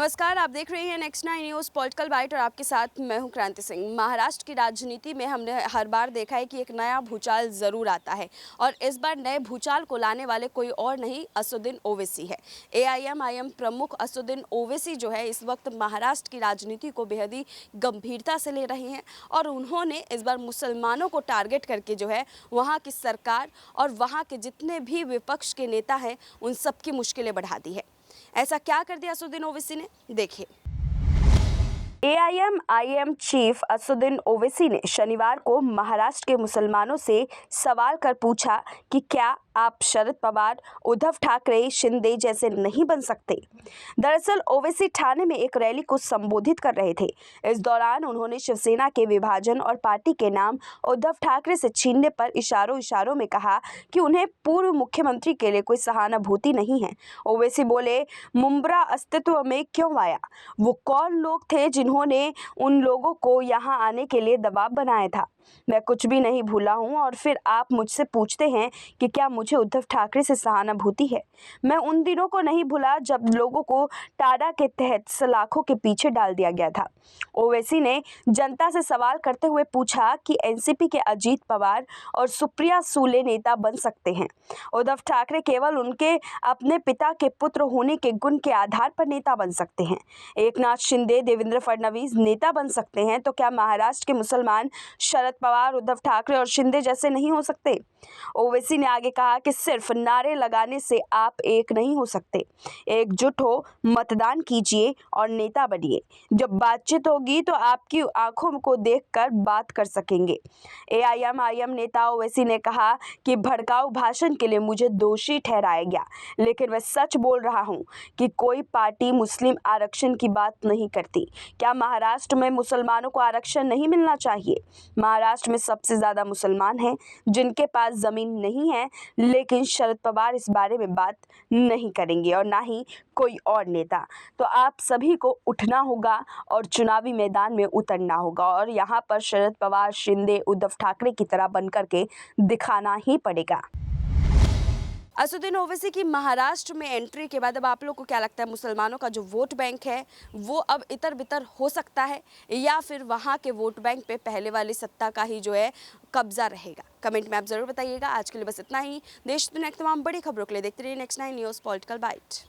नमस्कार, आप देख रहे हैं नेक्स्ट 9 न्यूज़ पॉलिटिकल बाइट और आपके साथ मैं हूं क्रांति सिंह। महाराष्ट्र की राजनीति में हमने हर बार देखा है कि एक नया भूचाल ज़रूर आता है और इस बार नए भूचाल को लाने वाले कोई और नहीं, असदुद्दीन ओवैसी है। एआईएमआईएम प्रमुख असदुद्दीन ओवैसी जो है इस वक्त महाराष्ट्र की राजनीति को बेहद ही गंभीरता से ले रहे हैं और उन्होंने इस बार मुसलमानों को टारगेट करके जो है वहाँ की सरकार और वहाँ के जितने भी विपक्ष के नेता हैं उन सबकी मुश्किलें बढ़ा दी है। ऐसा क्या कर दिया असदुद्दीन ओवैसी ने, देखिए। एआईएमआईएम चीफ असदुद्दीन ओवैसी ने शनिवार को महाराष्ट्र के मुसलमानों से सवाल कर पूछा कि क्या आप शरद पवार, उद्धव ठाकरे, शिंदे जैसे नहीं बन सकते। दरअसल ओवैसी ठाणे में एक रैली को संबोधित कर रहे थे। इस दौरान उन्होंने शिवसेना के विभाजन और पार्टी के नाम उद्धव ठाकरे से छीनने पर इशारों में कहा कि उन्हें पूर्व मुख्यमंत्री के लिए कोई सहानुभूति नहीं है। ओवैसी बोले, मुंब्रा अस्तित्व में क्यों आया? वो कौन लोग थे जिन्होंने उन लोगों को यहाँ आने के लिए दबाव बनाया था? मैं कुछ भी नहीं भूला हूँ और फिर आप मुझसे पूछते हैं कि क्या मुझे उद्धव ठाकरे से सहानुभूति है। मैं उन दिनों को नहीं भूला जब लोगों को टाडा के तहत सलाखों के पीछे डाल दिया गया था। ओवैसी ने जनता से सवाल करते हुए पूछा कि एनसीपी के अजीत पवार और सुप्रिया सुले नेता बन सकते हैं। उद्धव ठाकरे केवल उनके अपने पिता के पुत्र होने के गुण के आधार पर नेता बन सकते हैं। एकनाथ शिंदे, देवेंद्र फडणवीस नेता बन सकते हैं, तो क्या महाराष्ट्र के मुसलमान शरद पवार, उद्धव ठाकरे और शिंदे जैसे नहीं हो सकते? ओवैसी ने आगे कहा कि सिर्फ नारे लगाने से आप एक नहीं हो सकते। एकजुट हो, मतदान कीजिए और नेता बनिए। जब बातचीत होगी तो आपकी आंखों को देखकर बात कर सकेंगे। एआईएमआईएम नेता ओवैसी ने कहा कि भड़काऊ भाषण के लिए मुझे दोषी ठहराया गया, लेकिन मैं सच बोल रहा हूं कि कोई पार्टी मुस्लिम आरक्षण की बात नहीं करती। क्या महाराष्ट्र में मुसलमानों को आरक्षण नहीं मिलना चाहिए? महाराष्ट्र में सबसे ज्यादा मुसलमान हैं जिनके पास जमीन नहीं है, लेकिन शरद पवार इस बारे में बात नहीं करेंगे और ना ही कोई और नेता। तो आप सभी को उठना होगा और चुनावी मैदान में उतरना होगा और यहाँ पर शरद पवार, शिंदे, उद्धव ठाकरे की तरह बनकर के दिखाना ही पड़ेगा। असदुद्दीन ओवैसी की महाराष्ट्र में एंट्री के बाद अब आप लोग को क्या लगता है, मुसलमानों का जो वोट बैंक है वो अब इतर बितर हो सकता है या फिर वहां के वोट बैंक पे पहले वाली सत्ता का ही जो है कब्जा रहेगा? कमेंट में आप जरूर बताइएगा। आज के लिए बस इतना ही। देश दुनिया की तमाम बड़ी खबरों के लिए देखते रहिए नेक्स्ट 9 न्यूज़ पॉलिटिकल बाइट।